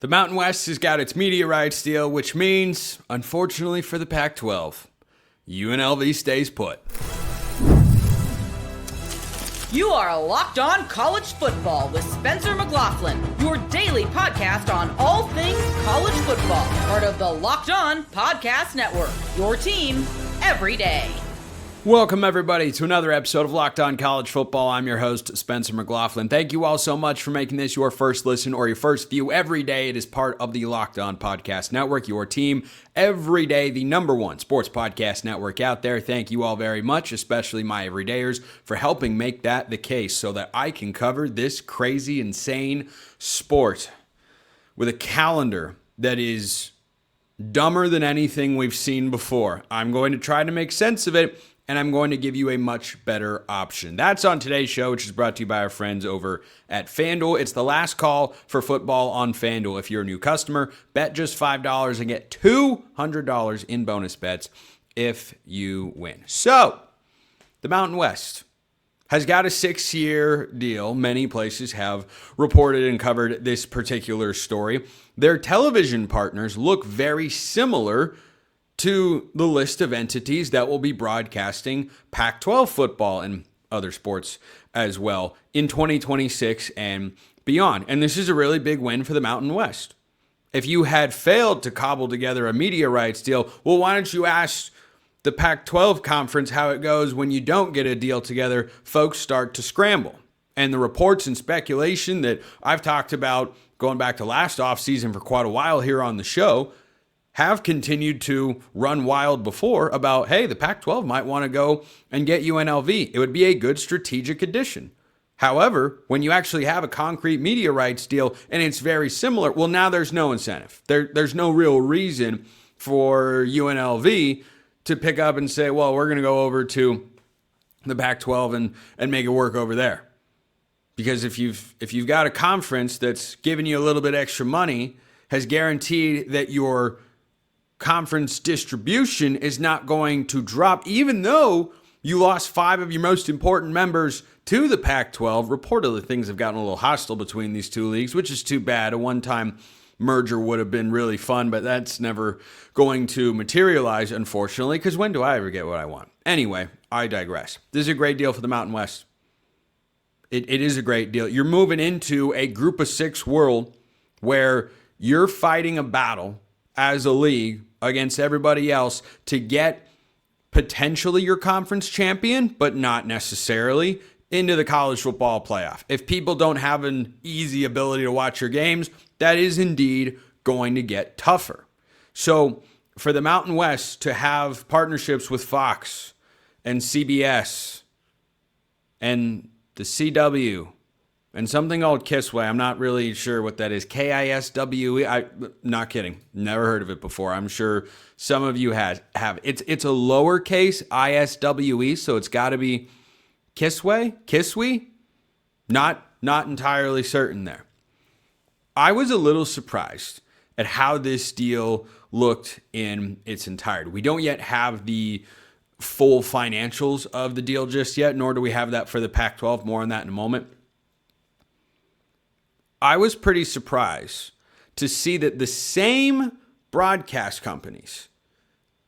The Mountain West has got its media rights deal, which means, unfortunately for the Pac-12, UNLV stays put. You are Locked On College Football with Spencer McLaughlin, your daily podcast on all things college football. Part of the Locked On Podcast Network, your team every day. Welcome, everybody, to another episode of Locked On College Football. I'm your host, Spencer McLaughlin. Thank you all so much for making this your first listen or your first view every day. It is part of the Locked On Podcast Network, your team every day, the number one sports podcast network out there. Thank you all very much, especially my everydayers, for helping make that the case so that I can cover this crazy, insane sport with a calendar that is dumber than anything we've seen before. I'm going to try to make sense of it, and I'm going to give you a much better option. That's on today's show, which is brought to you by our friends over at FanDuel. It's the last call for football on FanDuel. If you're a new customer, bet just $5 and get $200 in bonus bets if you win. So, the Mountain West has got a 6-year deal. Many places have reported and covered this particular story. Their television partners look very similar to the list of entities that will be broadcasting Pac-12 football and other sports as well in 2026 and beyond. And this is a really big win for the Mountain West. If you had failed to cobble together a media rights deal, well, why don't you ask the Pac-12 conference how it goes when you don't get a deal together? Folks start to scramble. And the reports and speculation that I've talked about going back to last offseason for quite a while here on the show have continued to run wild before about, hey, the Pac-12 might want to go and get UNLV. It would be a good strategic addition. However, when you actually have a concrete media rights deal and it's very similar, well, now there's no incentive. There's no real reason for UNLV to pick up and say, well, we're going to go over to the Pac-12 and make it work over there. Because if you've got a conference that's giving you a little bit extra money, has guaranteed that your conference distribution is not going to drop, even though you lost 5 of your most important members to the Pac-12. Reportedly, things have gotten a little hostile between these two leagues, which is too bad. A one-time merger would have been really fun, but that's never going to materialize, unfortunately, because when do I ever get what I want? Anyway, I digress. This is a great deal for the Mountain West. It is a great deal. You're moving into a group of 6 world where you're fighting a battle as a league against everybody else to get potentially your conference champion, but not necessarily, into the college football playoff. If people don't have an easy ability to watch your games, that is indeed going to get tougher. So for the Mountain West to have partnerships with Fox and CBS and the CW and something called Kisway. I'm not really sure what that is. KISWE. I'm not kidding. Never heard of it before. I'm sure some of you have. It's a lowercase ISWE, so it's got to be Kisway? Kiswee? Not entirely certain there. I was a little surprised at how this deal looked in its entirety. We don't yet have the full financials of the deal just yet, nor do we have that for the Pac-12. More on that in a moment. I was pretty surprised to see that the same broadcast companies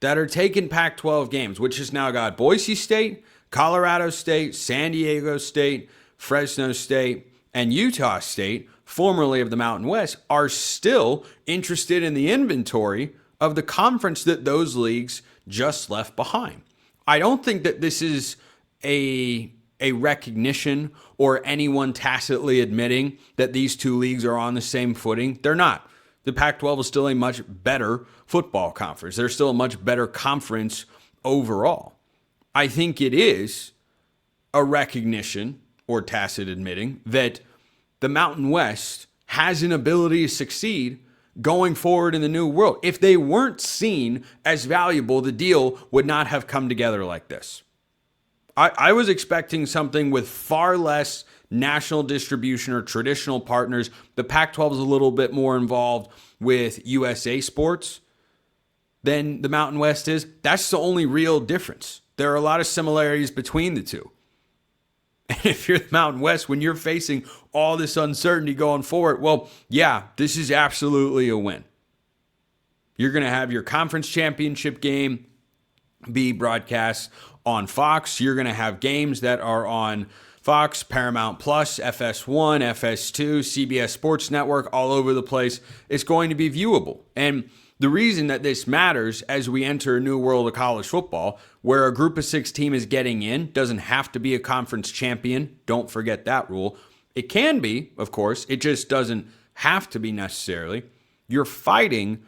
that are taking Pac-12 games, which has now got Boise State, Colorado State, San Diego State, Fresno State, and Utah State, formerly of the Mountain West, are still interested in the inventory of the conference that those leagues just left behind. I don't think that this is a recognition or anyone tacitly admitting that these two leagues are on the same footing. They're not. The Pac-12 is still a much better football conference. They're still a much better conference overall. I think it is a recognition or tacit admitting that the Mountain West has an ability to succeed going forward in the new world. If they weren't seen as valuable, the deal would not have come together like this. I was expecting something with far less national distribution or traditional partners. The Pac-12 is a little bit more involved with USA sports than the Mountain West is. That's the only real difference. There are a lot of similarities between the two. And if you're the Mountain West, when you're facing all this uncertainty going forward, well, yeah, this is absolutely a win. You're going to have your conference championship game be broadcast on Fox. You're going to have games that are on Fox, Paramount Plus, FS1, FS2, CBS Sports Network, all over the place. It's going to be viewable. And the reason that this matters as we enter a new world of college football, where a group of 6 team is getting in, doesn't have to be a conference champion. Don't forget that rule. It can be, of course. It just doesn't have to be necessarily. You're fighting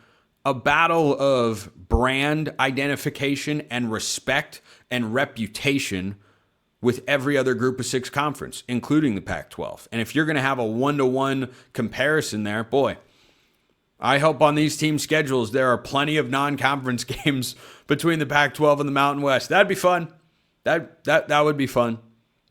a battle of brand identification and respect and reputation with every other group of 6 conference, including the Pac-12. And if you're going to have a 1-to-1 comparison there, boy, I hope on these team schedules there are plenty of non-conference games between the Pac-12 and the Mountain West. That'd be fun. That would be fun.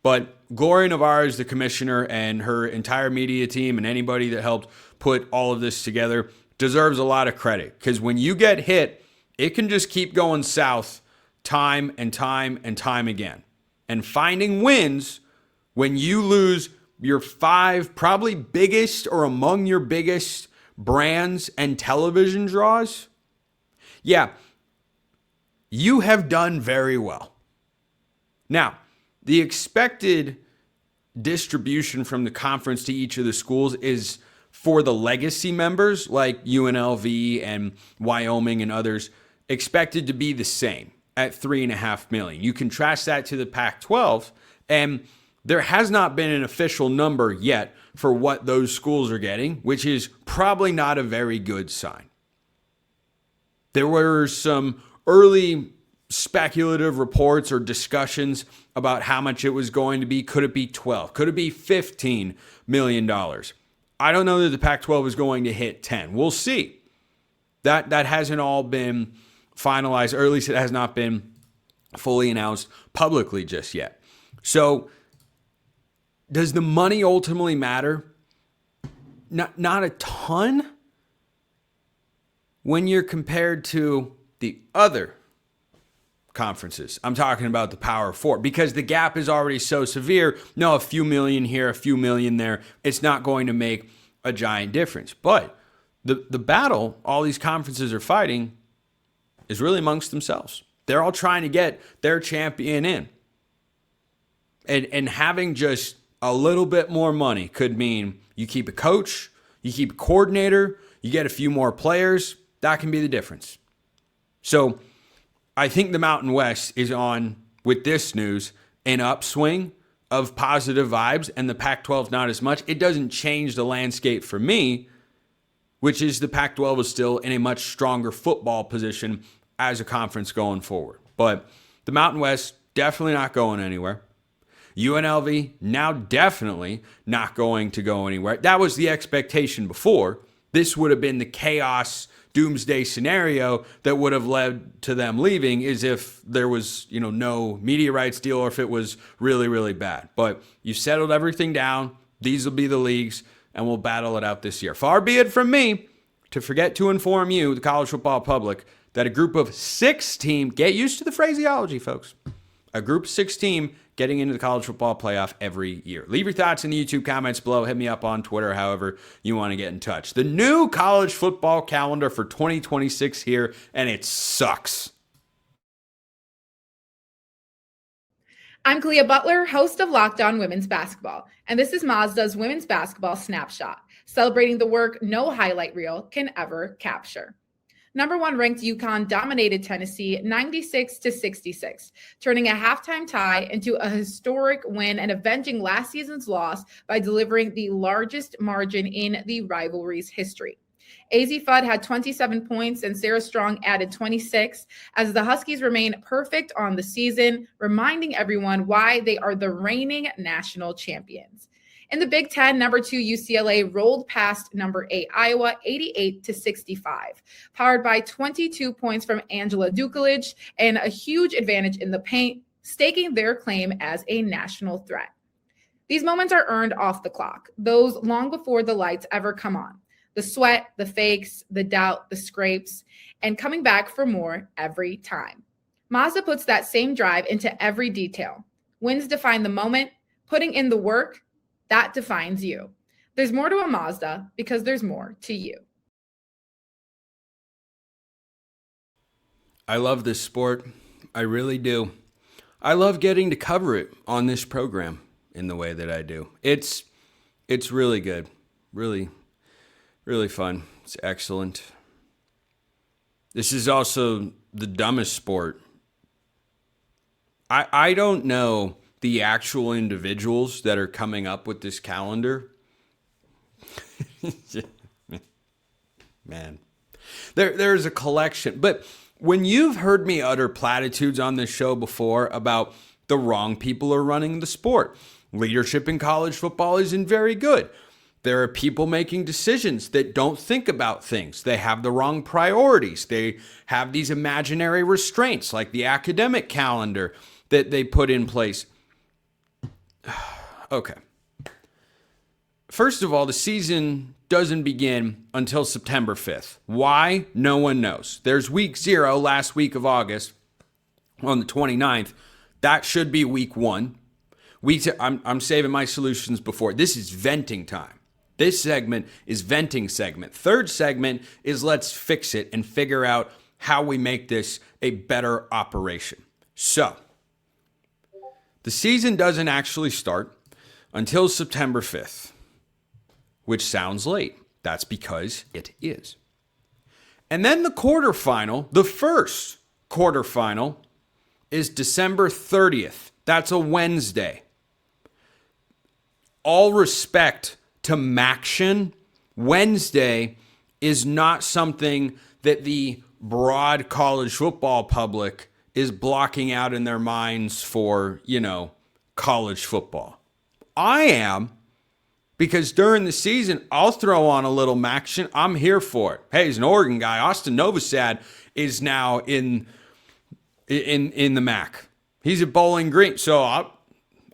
But Gloria Nevarez, the commissioner, and her entire media team and anybody that helped put all of this together deserves a lot of credit. Because when you get hit, it can just keep going south time and time and time again. And finding wins when you lose your 5 probably biggest or among your biggest brands and television draws, yeah, you have done very well. Now, the expected distribution from the conference to each of the schools is for the legacy members like UNLV and Wyoming and others expected to be the same at $3.5 million. You contrast that to the Pac-12, and there has not been an official number yet for what those schools are getting, which is probably not a very good sign. There were some early speculative reports or discussions about how much it was going to be. Could it be 12? Could it be $15 million? I don't know that the Pac-12 is going to hit 10. We'll see. That hasn't all been finalized, or at least it has not been fully announced publicly just yet. So does the money ultimately matter? Not a ton when you're compared to the other conferences. I'm talking about the Power 4 because the gap is already so severe. No, a few million here, a few million there. It's not going to make a giant difference. But the battle all these conferences are fighting is really amongst themselves. They're all trying to get their champion in. And having just a little bit more money could mean you keep a coach, you keep a coordinator, you get a few more players. That can be the difference. So I think the Mountain West is on, with this news, an upswing of positive vibes, and the Pac-12 not as much. It doesn't change the landscape for me, which is the Pac-12 is still in a much stronger football position as a conference going forward. But the Mountain West, definitely not going anywhere. UNLV, now definitely not going to go anywhere. That was the expectation before. This would have been the chaos doomsday scenario that would have led to them leaving, is if there was, no media rights deal or if it was really, really bad. But you settled everything down. These will be the leagues, and we'll battle it out this year. Far be it from me to forget to inform you, the college football public, that a group of 6 team, get used to the phraseology, folks, a group of 6 team getting into the college football playoff every year. Leave your thoughts in the YouTube comments below. Hit me up on Twitter, however you want to get in touch. The new college football calendar for 2026 here, and it sucks. I'm Kalia Butler, host of Locked On Women's Basketball, and this is Mazda's Women's Basketball Snapshot, celebrating the work no highlight reel can ever capture. Number 1 ranked UConn dominated Tennessee 96-66, turning a halftime tie into a historic win and avenging last season's loss by delivering the largest margin in the rivalry's history. AZ Fudd had 27 points and Sarah Strong added 26 as the Huskies remain perfect on the season, reminding everyone why they are the reigning national champions. In the Big Ten, number 2 UCLA rolled past number 8 Iowa 88-65, powered by 22 points from Angela Dukelich and a huge advantage in the paint, staking their claim as a national threat. These moments are earned off the clock, those long before the lights ever come on. The sweat, the fakes, the doubt, the scrapes, and coming back for more every time. Mazda puts that same drive into every detail. Wins define the moment, putting in the work, that defines you. There's more to a Mazda because there's more to you. I love this sport. I really do. I love getting to cover it on this program in the way that I do. It's really good. Really, really fun. It's excellent. This is also the dumbest sport. I don't know the actual individuals that are coming up with this calendar. Man. There's a collection. But when you've heard me utter platitudes on this show before about the wrong people are running the sport, leadership in college football isn't very good. There are people making decisions that don't think about things. They have the wrong priorities. They have these imaginary restraints like the academic calendar that they put in place. Okay. First of all, the season doesn't begin until September 5th. Why? No one knows. There's week 0, last week of August, on the 29th. That should be week 1. I'm saving my solutions before. This is venting time. This segment is venting segment. Third segment is let's fix it and figure out how we make this a better operation. So, the season doesn't actually start until September 5th, which sounds late. That's because it is. And then the quarterfinal, the first quarterfinal, is December 30th. That's a Wednesday. All respect to Maction, Wednesday is not something that the broad college football public is blocking out in their minds for, college football. I am, because during the season, I'll throw on a little Maction. I'm here for it. Hey, he's an Oregon guy. Austin Novosad is now in the MAC. He's at Bowling Green, so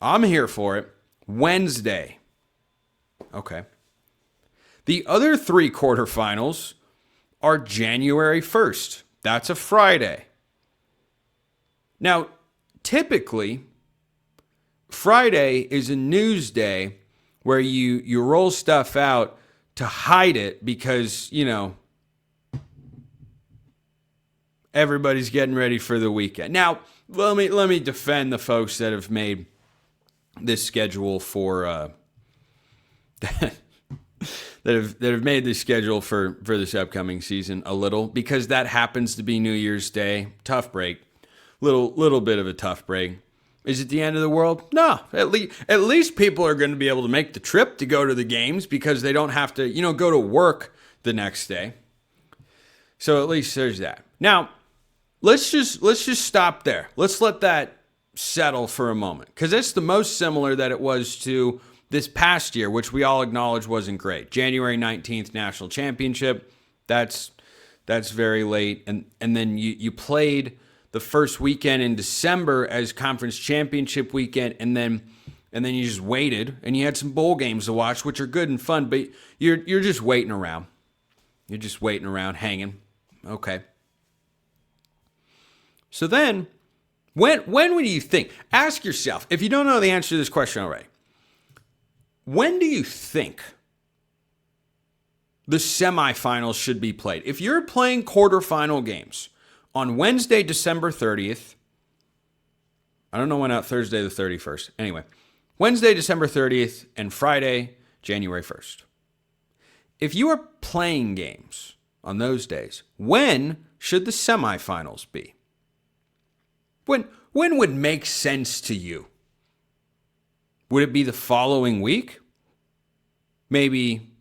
I'm here for it. Wednesday. Okay. The other 3 quarterfinals are January 1st. That's a Friday. Now, typically, Friday is a news day where you roll stuff out to hide it because, everybody's getting ready for the weekend. Now, let me defend the folks that have made this schedule for that have made this schedule for this upcoming season a little, because that happens to be New Year's Day. Tough break. Little bit of a tough break. Is it the end of the world? No. At least people are going to be able to make the trip to go to the games because they don't have to, go to work the next day. So at least there's that. Now, let's just stop there. Let's let that settle for a moment, because it's the most similar that it was to this past year, which we all acknowledge wasn't great. January 19th national championship. That's very late, and then you played the first weekend in December as conference championship weekend, and then you just waited, and you had some bowl games to watch, which are good and fun, but you're just waiting around. You're just waiting around, hanging. Okay. So then, when would you think? Ask yourself, if you don't know the answer to this question already, when do you think the semifinals should be played? If you're playing quarterfinal games on Wednesday, December 30th, I don't know when out Thursday the 31st. Anyway, Wednesday, December 30th, and Friday, January 1st. If you are playing games on those days, when should the semifinals be? When would make sense to you? Would it be the following week? Maybe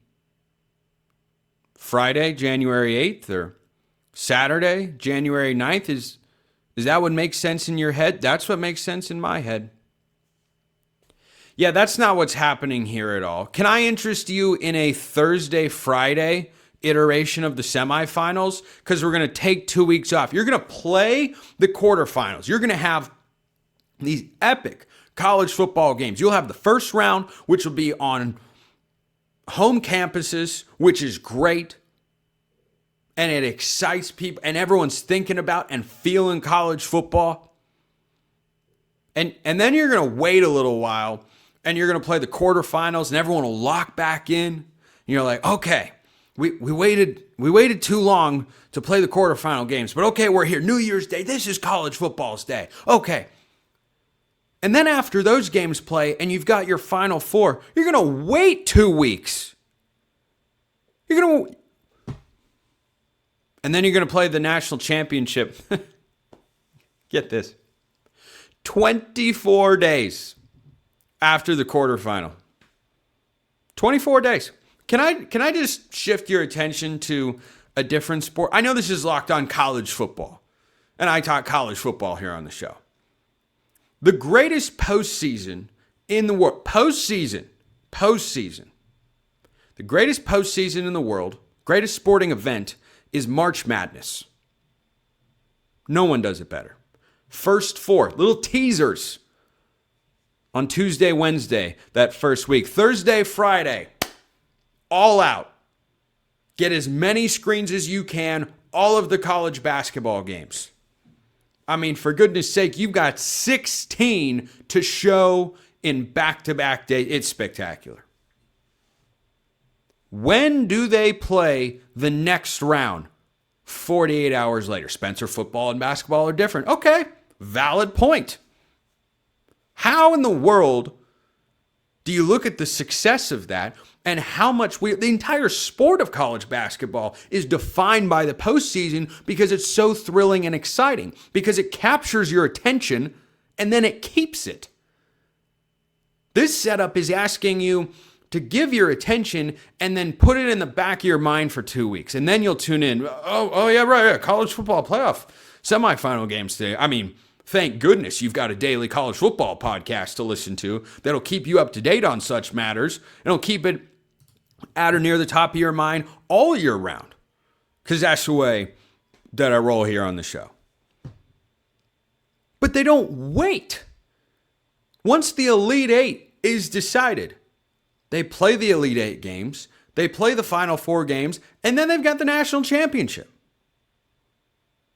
Friday, January 8th, or Saturday, January 9th? Is that what makes sense in your head? That's what makes sense in my head. Yeah, that's not what's happening here at all. Can I interest you in a Thursday, Friday iteration of the semifinals? Because we're going to take 2 weeks off. You're going to play the quarterfinals. You're going to have these epic college football games. You'll have the first round, which will be on home campuses, which is great. And it excites people, and everyone's thinking about and feeling college football. And then you're going to wait a little while, and you're going to play the quarterfinals and everyone will lock back in. And you're like, okay, we waited too long to play the quarterfinal games, but okay, we're here. New Year's Day. This is college football's day. Okay. And then after those games play and you've got your Final Four, you're going to wait 2 weeks. And then you're going to play the national championship. Get this. 24 days after the quarterfinal. 24 days. Can I just shift your attention to a different sport? I know this is Locked On College Football, and I talk college football here on the show. The greatest postseason in the world, postseason. The greatest postseason in the world, greatest sporting event is March Madness. No one does it better. First four, little teasers on Tuesday, Wednesday, that first week. Thursday, Friday, all out. Get as many screens as you can, all of the college basketball games. I mean, for goodness sake, you've got 16 to show in back-to-back days. It's spectacular. When do they play the next round? 48 hours later. Spencer, football and basketball are different. Okay, valid point. How in the world do you look at the success of that and how much the entire sport of college basketball is defined by the postseason because it's so thrilling and exciting, because it captures your attention and then it keeps it. This setup is asking you to give your attention and then put it in the back of your mind for 2 weeks. And then you'll tune in. Oh yeah, right. Yeah. College football playoff semifinal games today. I mean, thank goodness you've got a daily college football podcast to listen to that'll keep you up to date on such matters. It'll keep it at or near the top of your mind all year round, because that's the way that I roll here on the show. But they don't wait. Once the Elite Eight is decided, they play the Elite Eight games, they play the Final Four games, and then they've got the national championship.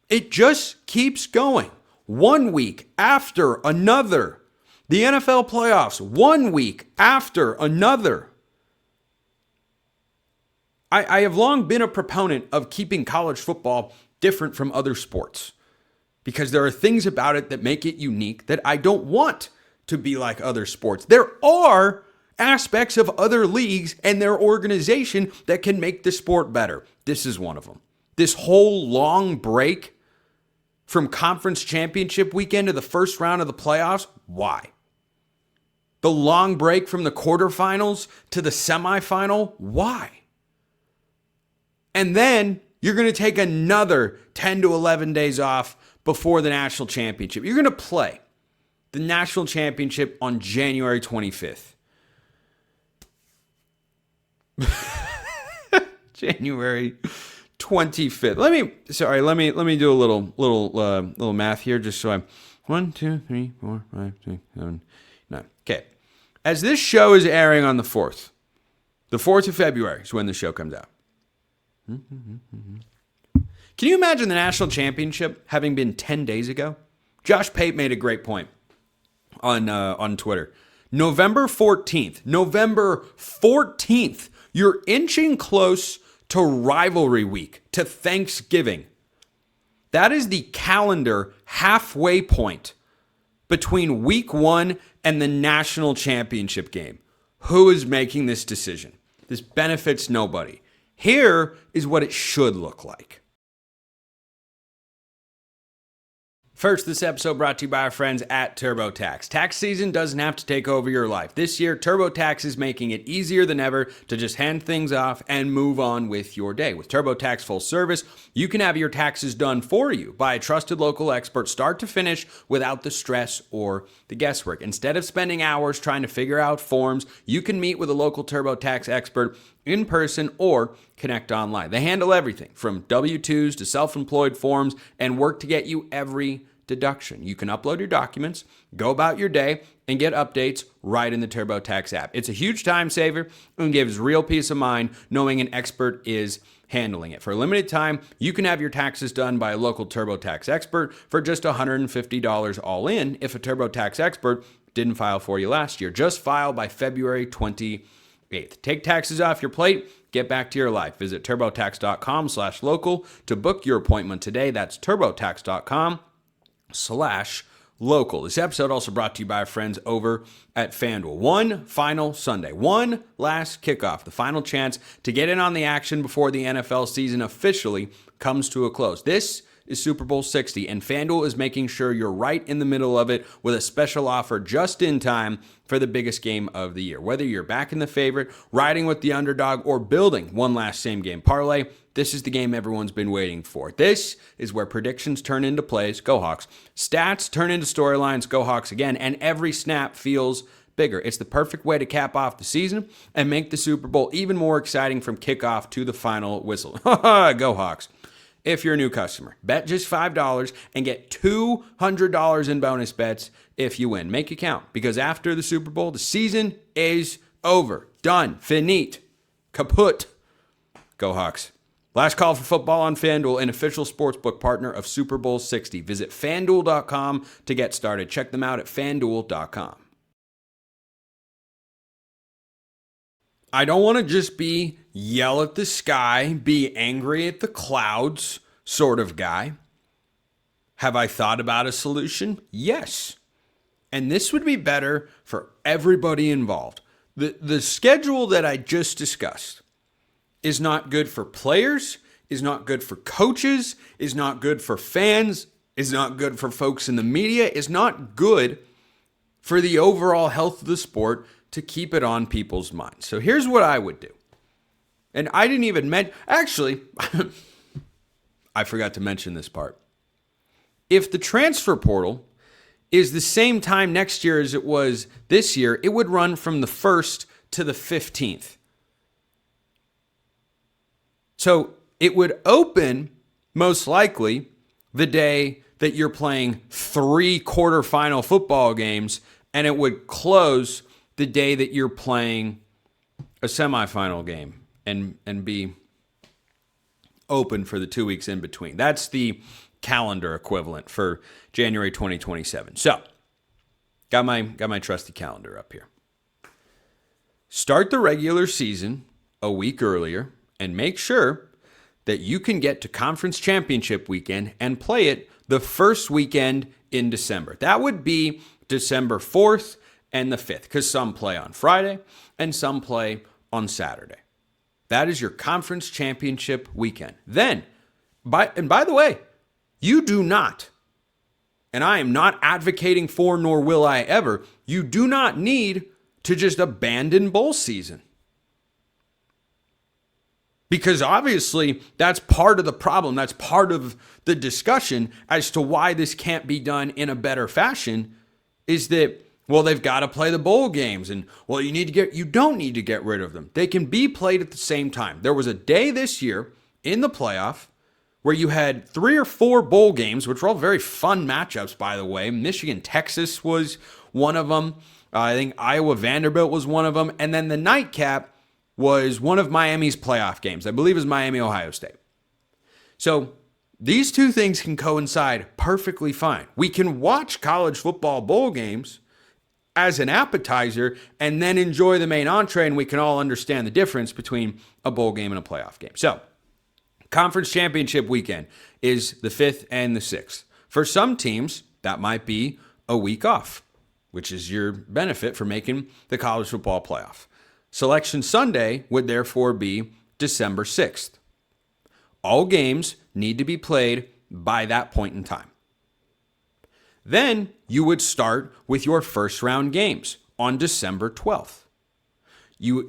It just keeps going. 1 week after another. The NFL playoffs, 1 week after another. I have long been a proponent of keeping college football different from other sports, because there are things about it that make it unique that I don't want to be like other sports. There are aspects of other leagues and their organization that can make the sport better. This is one of them. This whole long break from conference championship weekend to the first round of the playoffs, why? The long break from the quarterfinals to the semifinal, why? And then you're going to take another 10 to 11 days off before the national championship. You're going to play the national championship on January 25th. January 25th. Let me do a little math here, just so I'm 1, 2, 3, 4, 5, 6, 7, 9. Okay. As this show is airing on the 4th of February is when the show comes out. Can you imagine the national championship having been 10 days ago? Josh Pate made a great point on Twitter. November 14th. You're inching close to rivalry week, to Thanksgiving. That is the calendar halfway point between week 1 and the national championship game. Who is making this decision? This benefits nobody. Here is what it should look like. First, this episode brought to you by our friends at TurboTax. Tax season doesn't have to take over your life. This year, TurboTax is making it easier than ever to just hand things off and move on with your day. With TurboTax Full Service, you can have your taxes done for you by a trusted local expert start to finish without the stress or the guesswork. Instead of spending hours trying to figure out forms, you can meet with a local TurboTax expert in person or connect online. They handle everything from W-2s to self-employed forms and work to get you every deduction. You can upload your documents, go about your day, and get updates right in the TurboTax app. It's a huge time saver and gives real peace of mind knowing an expert is handling it. For a limited time, you can have your taxes done by a local TurboTax expert for just $150 all in if a TurboTax expert didn't file for you last year. Just file by February 28th. Take taxes off your plate. Get back to your life. Visit turbotax.com/local to book your appointment today. That's turbotax.com/local. This episode also brought to you by our friends over at FanDuel. One final Sunday, one last kickoff, the final chance to get in on the action before the NFL season officially comes to a close. This is Super Bowl 60, and FanDuel is making sure you're right in the middle of it with a special offer just in time for the biggest game of the year. Whether you're backing the favorite, riding with the underdog, or building one last same-game parlay, this is the game everyone's been waiting for. This is where predictions turn into plays, go Hawks. Stats turn into storylines, go Hawks again, and every snap feels bigger. It's the perfect way to cap off the season and make the Super Bowl even more exciting from kickoff to the final whistle. Go Hawks. If you're a new customer, bet just $5 and get $200 in bonus bets if you win. Make it count, because after the Super Bowl, the season is over. Done. Finite. Kaput. Go Hawks. Last call for football on FanDuel, an official sportsbook partner of Super Bowl 60. Visit FanDuel.com to get started. Check them out at FanDuel.com. I don't want to just be yell at the sky, be angry at the clouds sort of guy. Have I thought about a solution? Yes. And this would be better for everybody involved. The schedule that I just discussed is not good for players, is not good for coaches, is not good for fans, is not good for folks in the media, is not good for the overall health of the sport to keep it on people's minds. So here's what I would do. And I didn't even mention, actually, I forgot to mention this part. If the transfer portal is the same time next year as it was this year, it would run from the 1st to the 15th. So it would open, most likely, the day that you're playing 3 quarterfinal football games, and it would close the day that you're playing a semifinal game and be open for the 2 weeks in between. That's the calendar equivalent for January 2027. So, got my trusty calendar up here. Start the regular season a week earlier and make sure that you can get to conference championship weekend and play it the first weekend in December. That would be December 4th and the 5th, because some play on Friday and some play on Saturday. That is your conference championship weekend. Then, by the way, you do not, and I am not advocating for, nor will I ever, you do not need to just abandon bowl season. Because obviously that's part of the problem. That's part of the discussion as to why this can't be done in a better fashion, is that, well, they've got to play the bowl games, and, well, you don't need to get rid of them. They can be played at the same time. There was a day this year in the playoff where you had 3 or 4 bowl games, which were all very fun matchups, by the way. Michigan-Texas was one of them. I think Iowa-Vanderbilt was one of them. And then the nightcap was one of Miami's playoff games. I believe it was Miami-Ohio State. So these two things can coincide perfectly fine. We can watch college football bowl games as an appetizer and then enjoy the main entree, and we can all understand the difference between a bowl game and a playoff game. So, conference championship weekend is the 5th and the 6th. For some teams, that might be a week off, which is your benefit for making the college football playoff. Selection Sunday would therefore be December 6th. All games need to be played by that point in time. Then you would start with your first round games on December 12th.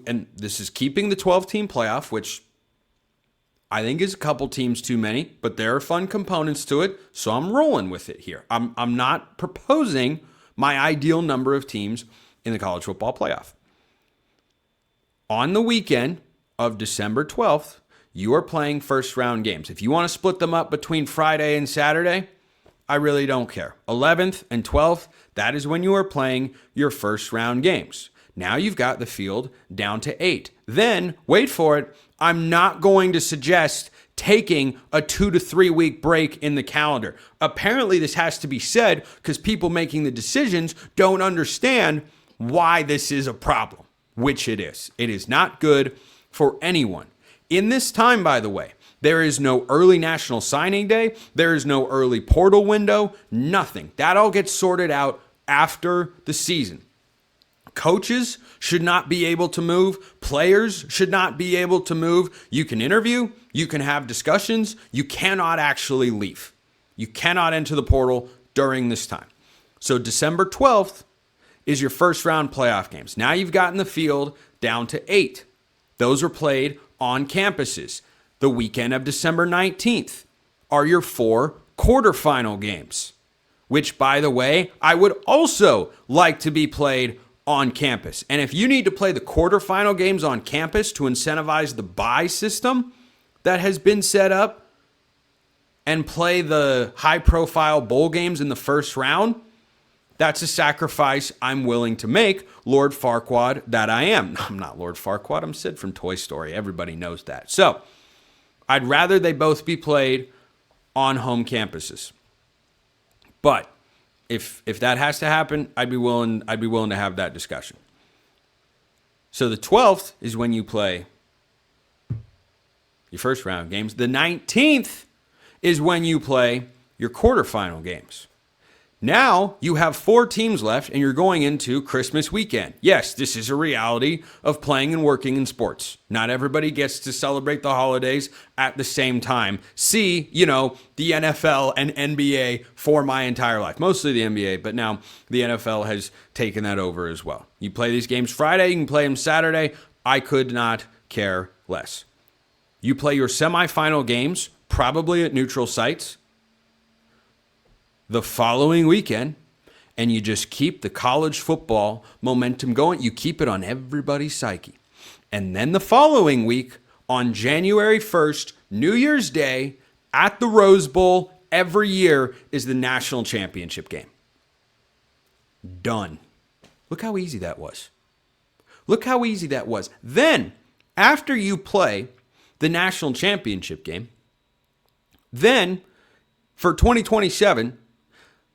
And this is keeping the 12-team playoff, which I think is a couple teams too many, but there are fun components to it, so I'm rolling with it here. I'm not proposing my ideal number of teams in the college football playoff. On the weekend of December 12th, you are playing first round games. If you want to split them up between Friday and Saturday, I really don't care. 11th and 12th, that is when you are playing your first round games. Now you've got the field down to 8. Then, wait for it, I'm not going to suggest taking a 2 to 3 week break in the calendar. Apparently, this has to be said because people making the decisions don't understand why this is a problem, which it is. It is not good for anyone. In this time, by the way, there is no early National Signing Day. There is no early portal window, nothing. That all gets sorted out after the season. Coaches should not be able to move. Players should not be able to move. You can interview. You can have discussions. You cannot actually leave. You cannot enter the portal during this time. So December 12th is your first round playoff games. Now you've gotten the field down to 8. Those are played on campuses. The weekend of December 19th are your 4 quarterfinal games, which, by the way, I would also like to be played on campus. And if you need to play the quarterfinal games on campus to incentivize the bye system that has been set up and play the high-profile bowl games in the first round, that's a sacrifice I'm willing to make, Lord Farquaad, that I am. I'm not Lord Farquaad. I'm Sid from Toy Story. Everybody knows that. So I'd rather they both be played on home campuses. But if that has to happen, I'd be willing to have that discussion. So the 12th is when you play your first round games. The 19th is when you play your quarterfinal games. Now you have 4 teams left and you're going into Christmas weekend. Yes, this is a reality of playing and working in sports. Not everybody gets to celebrate the holidays at the same time. See, the NFL and NBA for my entire life. Mostly the NBA, but now the NFL has taken that over as well. You play these games Friday, you can play them Saturday. I could not care less. You play your semifinal games, probably at neutral sites, the following weekend, and you just keep the college football momentum going. You keep it on everybody's psyche. And then the following week, on January 1st, New Year's Day, at the Rose Bowl, every year is the national championship game. Done. Look how easy that was. Look how easy that was. Then, after you play the national championship game, then for 2027,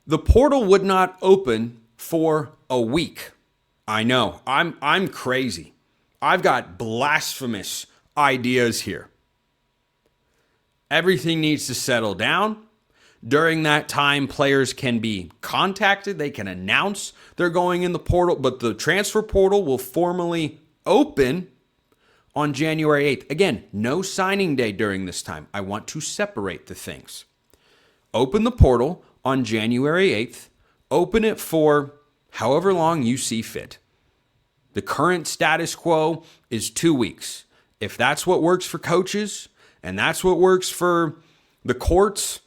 the portal would not open for a week. I know, I'm crazy. I've got blasphemous ideas here. Everything needs to settle down. During that time, players can be contacted. They can announce they're going in the portal, but the transfer portal will formally open on January 8th. Again, no signing day during this time. I want to separate the things. Open the portal on January 8th. Open it for however long you see fit. The current status quo is 2 weeks. If that's what works for coaches and that's what works for the courts,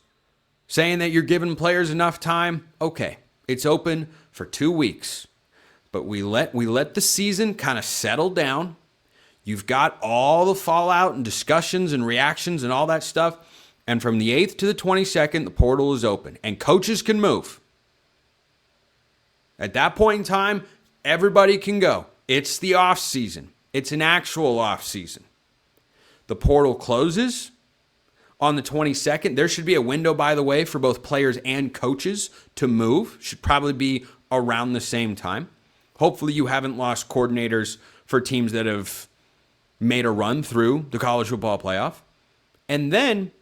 saying that you're giving players enough time, okay, it's open for 2 weeks. But we let the season kind of settle down. You've got all the fallout and discussions and reactions and all that stuff. And from the 8th to the 22nd, the portal is open. And coaches can move. At that point in time, everybody can go. It's the off season. It's an actual off season. The portal closes on the 22nd. There should be a window, by the way, for both players and coaches to move. Should probably be around the same time. Hopefully you haven't lost coordinators for teams that have made a run through the college football playoff. And then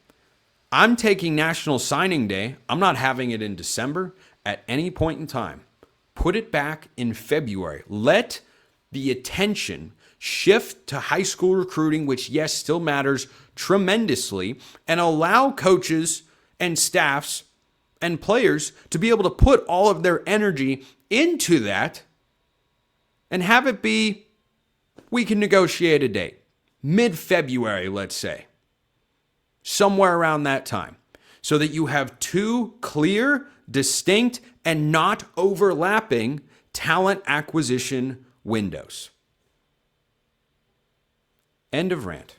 I'm taking National Signing Day. I'm not having it in December at any point in time. Put it back in February. Let the attention shift to high school recruiting, which, yes, still matters tremendously, and allow coaches and staffs and players to be able to put all of their energy into that and have it be, we can negotiate a date. Mid-February, let's say. Somewhere around that time, so that you have 2 clear, distinct, and not overlapping talent acquisition windows. End of rant.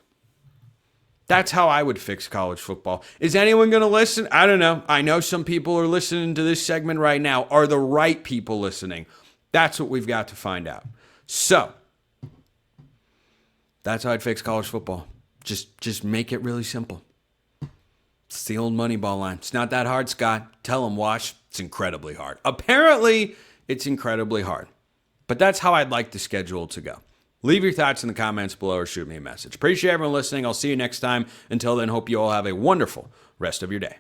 That's how I would fix college football. Is anyone going to listen? I don't know. I know some people are listening to this segment right now. Are the right people listening? That's what we've got to find out. So, that's how I'd fix college football. Just make it really simple. It's the old Moneyball line. It's not that hard, Scott. Tell him, Wash. It's incredibly hard. Apparently, it's incredibly hard. But that's how I'd like the schedule to go. Leave your thoughts in the comments below or shoot me a message. Appreciate everyone listening. I'll see you next time. Until then, hope you all have a wonderful rest of your day.